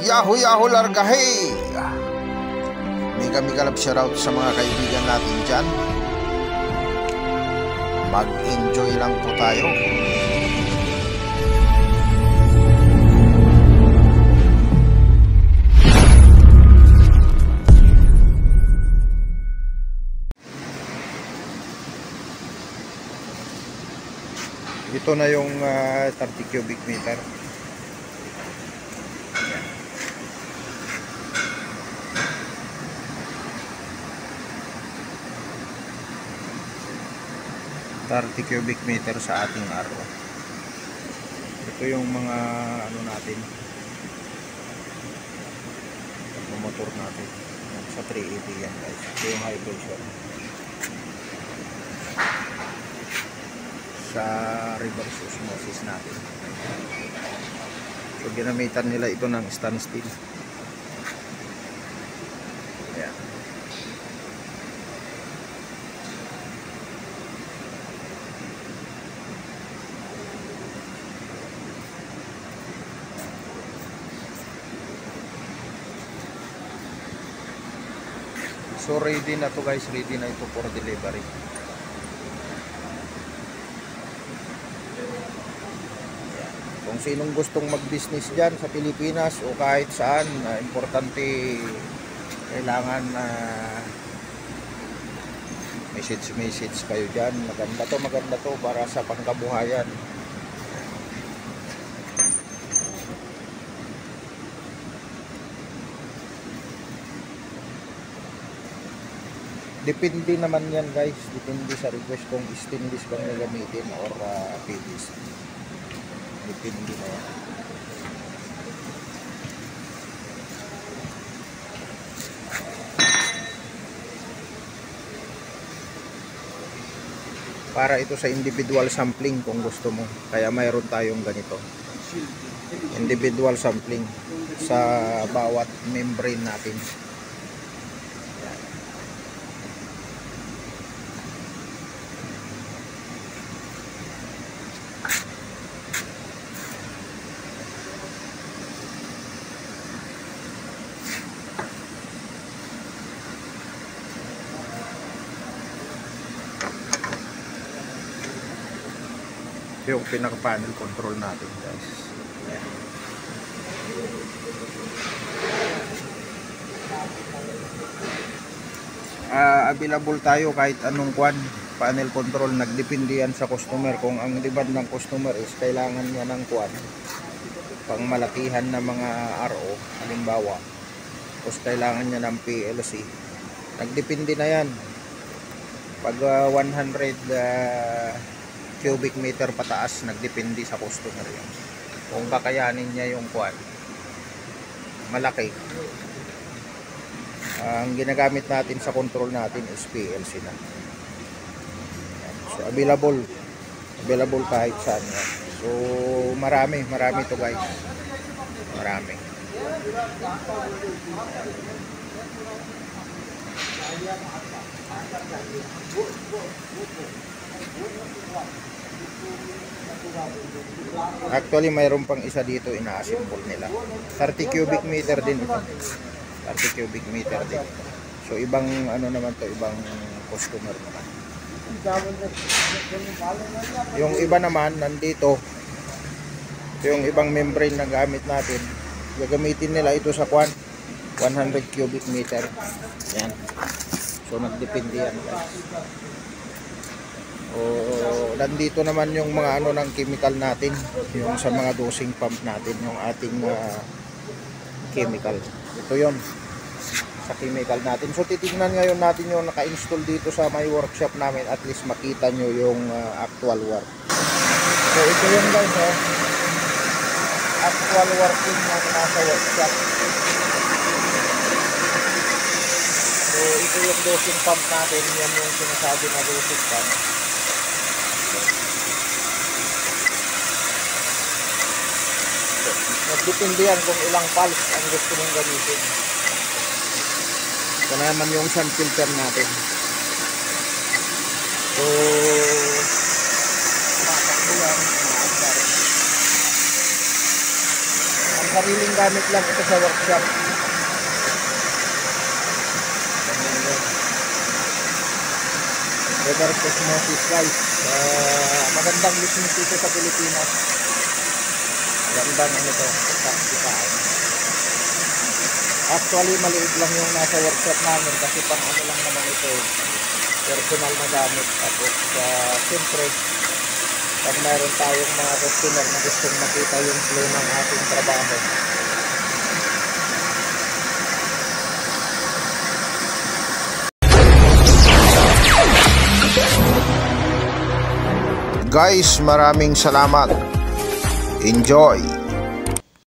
Yahoo Yahoo Largahe! Mega mega love shoutout sa mga kaibigan natin dyan. Mag-enjoy lang po tayo. Ito na yung 30 cubic meter. Cubic meter sa ating RO. Ito yung mga ano natin, motor natin sa 380 yan guys. Ito yung high pressure sa reverse osmosis natin. So ginamitan nila ito ng standstill. Ayan. So ready na to guys, ready na ito for delivery. Kung sinong gustong mag-business dyan sa Pilipinas o kahit saan, importante kailangan message kayo dyan. Maganda to para sa pangkabuhayan. Depende naman yan guys, depende sa request kung stainless bang gagamitin or PVC. Depende na yan. Para ito sa individual sampling kung gusto mo. Kaya mayroon tayong ganito. Individual sampling sa bawat membrane natin. Yung pinaka panel control natin guys. Available tayo kahit anong panel control. Nagdepende yan sa customer. Kung ang demand ng customer is kailangan niya ng pang malakihan na mga RO, halimbawa, tapos kailangan niya ng PLC, nagdepende na yan. Pag 100 cubic meter pataas, nagdepende sa customer yan. Kung kakayanin niya yung malaki. Ang ginagamit natin sa control natin is PLC na. So available kahit saan yan. So marami to guys. Marami. Actually mayroon pang isa dito ina-assemble nila. 30 cubic meter din ito. 30 cubic meter din. So ibang ano naman to, ibang customer naman. Yung iba naman nandito. Ito yung ibang membrane na gamit natin. Gagamitin nila ito sa 100 cubic meter. Yan. So nagdepende yan guys. Nandito naman yung mga ano ng chemical natin, yung sa mga dosing pump natin, yung ating chemical. Ito yon sa chemical natin. So titingnan ngayon natin yung naka-install dito sa my workshop namin, at least makita nyo yung actual work. So ito yun guys, actual working na nasa workshop. So ito yung dosing pump natin, yan yung sinasabi na dosing pump. Nagdepende yan kung ilang pulse ang gusto mong gamitin. Ito naman yung sun filter natin. So sariling gamit lang ito sa workshop. Weather Cosmosis guys. Magandang business dito sa Pilipinas. Magandang ano to, taktikaan. Actually maliit lang yung nasa workshop namin kasi pang ano lang naman ito, personal na gamit. Tapos siyempre pag mayroon tayong mga customer na gustong makita yung flow ng ating trabaho, guys, maraming salamat. Enjoy!